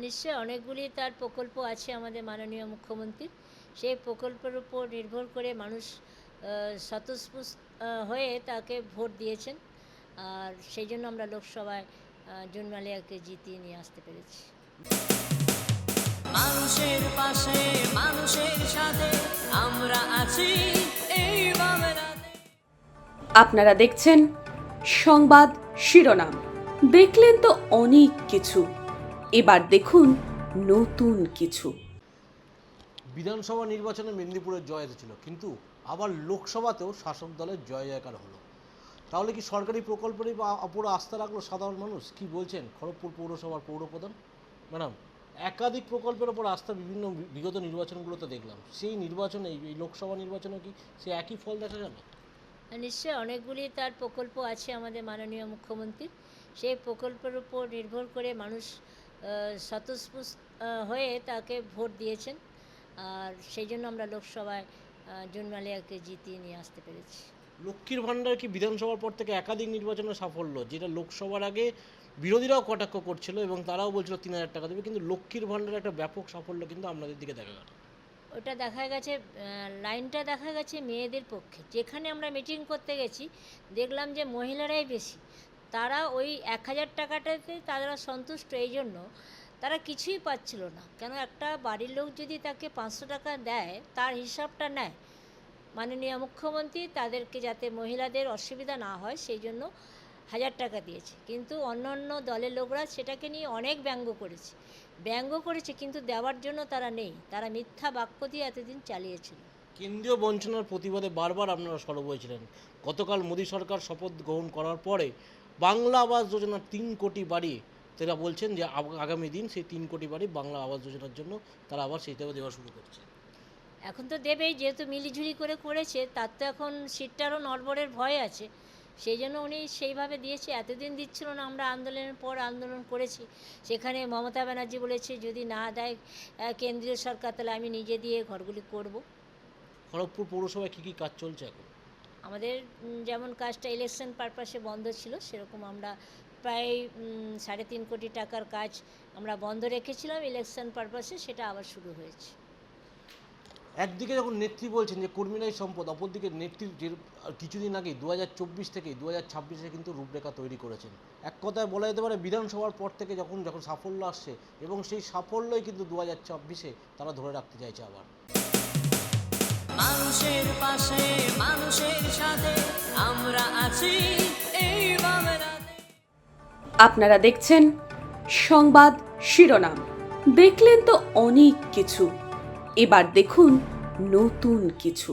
নিশ্চয়ই অনেকগুলি তার প্রকল্প আছে আমাদের মাননীয় মুখ্যমন্ত্রীর। সেই প্রকল্পের উপর নির্ভর করে মানুষ স্বতঃস্ফূর্ত হয়ে তাকে ভোট দিয়েছেন। আর সেই জন্য আমরা লোকসভায় জুন মালিয়াকে জিতিয়ে নিয়ে আসতে পেরেছি। মানুষের পাশে মানুষের সাথে আমরা আছি এই বাংলাতে। আপনারা দেখছেন সংবাদ শিরোনাম। দেখলেন তো অনেক কিছু, এবার দেখুন নতুন কিছু। বিধানসভা নির্বাচনে মেদিনীপুরের জয় এসেছিল, কিন্তু আবার লোকসভাতেও শাসক দলের জয় জয়কার হলো। তাহলে কি সরকারি প্রকল্পেরই বা পুরো আস্থা রাখলো সাধারণ মানুষ? কি বলছেন খড়গপুর পৌরসভার পৌরপ্রধান ম্যাডাম? একাধিক প্রকল্পের ওপর আস্থা বিভিন্ন বিগত নির্বাচনগুলোতে দেখলাম, সেই নির্বাচনে এই লোকসভা নির্বাচনে কি সে একই ফল দেখা গেল? নিশ্চয়ই অনেকগুলি তার প্রকল্প আছে আমাদের মাননীয় মুখ্যমন্ত্রীর। সেই প্রকল্পের উপর নির্ভর করে মানুষ স্বতঃস্ফূর্ত হয়ে তাকে ভোট দিয়েছেন। আর সেই জন্য আমরা লোকসভায় জুন মালিয়াকে জিতিয়ে নিয়ে আসতে পেরেছি। লক্ষ্মীর ভাণ্ডার কি বিধানসভার পর থেকে একাধিক নির্বাচনের সাফল্য, যেটা লোকসভার আগে বিরোধীরাও কটাক্ষ করছিল এবং তারাও বলছিল 3,000 টাকা দেবে, কিন্তু লক্ষ্মীর ভাণ্ডার একটা ব্যাপক সাফল্য কিন্তু আপনাদের দিকে দেখা গেল। ওটা দেখা গেছে, লাইনটা দেখা গেছে মেয়েদের পক্ষে। যেখানে আমরা মিটিং করতে গেছি দেখলাম যে মহিলারাই বেশি। তারা ওই 1,000 টাকাটাতে তারা সন্তুষ্ট, এই জন্য তারা কিছুই পাচ্ছিল না। কেন, একটা বাড়ির লোক যদি তাকে 500 টাকা দেয় তার হিসাবটা নেয় মাননীয় মুখ্যমন্ত্রী, তাদেরকে যাতে মহিলাদের অসুবিধা না হয় সেই জন্য 1,000 টাকা দিয়েছে। কিন্তু অন্য অন্য দলের লোকরা সেটাকে নিয়ে অনেক ব্যঙ্গ করেছে, কিন্তু দেওয়ার জন্য তারা নেই। তারা মিথ্যা বাক্য দিয়ে এতদিন চালিয়েছিল। কেন্দ্রীয় বঞ্চনার প্রতিবাদে বারবার আপনারা সরব হয়েছিলেন। গতকাল মোদী সরকার শপথ গ্রহণ করার পরে বাংলা আবাস যোজনার 3 কোটি বাড়ি, তারা বলছেন যে আগামী দিন সেই 3 কোটি বাড়ি বাংলা আবাস যোজনার জন্য তারা আবার সেইটাও দেওয়া শুরু করছে। এখন তো দেবেই, যেহেতু মিলিঝুলি করে করেছে, তার তো এখন সিটটারও নড়বড়ের ভয় আছে। সেই জন্য উনি সেইভাবে দিয়েছে। এতদিন দিচ্ছিল না, আমরা আন্দোলনের পর আন্দোলন করেছি। সেখানে মমতা ব্যানার্জি বলেছে যদি না দেয় কেন্দ্রীয় সরকার, তাহলে আমি নিজে দিয়ে ঘরগুলি করব। খড়গপুর পৌরসভায় কী কী কাজ চলছে এখন? আমাদের যেমন কাজটা ইলেকশন পারপাসে বন্ধ ছিল, সেরকম আমরা প্রায় 3.5 কোটি টাকার কাজ আমরা বন্ধ রেখেছিলাম ইলেকশন পারপাসে, সেটা আবার শুরু হয়েছে। একদিকে যখন নেত্রী বলছেন যে কর্মীরাই সম্পদ, অপরদিকে নেত্রীর যে কিছুদিন আগে 2024 থেকে 2026-এ কিন্তু রূপরেখা তৈরি করেছেন। এক কথায় বলা যেতে পারে বিধানসভার পর থেকে যখন সাফল্য আসছে, এবং সেই সাফল্যই কিন্তু 2026-এ তারা ধরে রাখতে চাইছে আবার। মানুষের পাশে মানুষের সাথে আমরা আছি এই বাংলাতে। আপনারা দেখছেন সংবাদ শিরোনাম। দেখলেন তো অনেক কিছু, এবার দেখুন নতুন কিছু।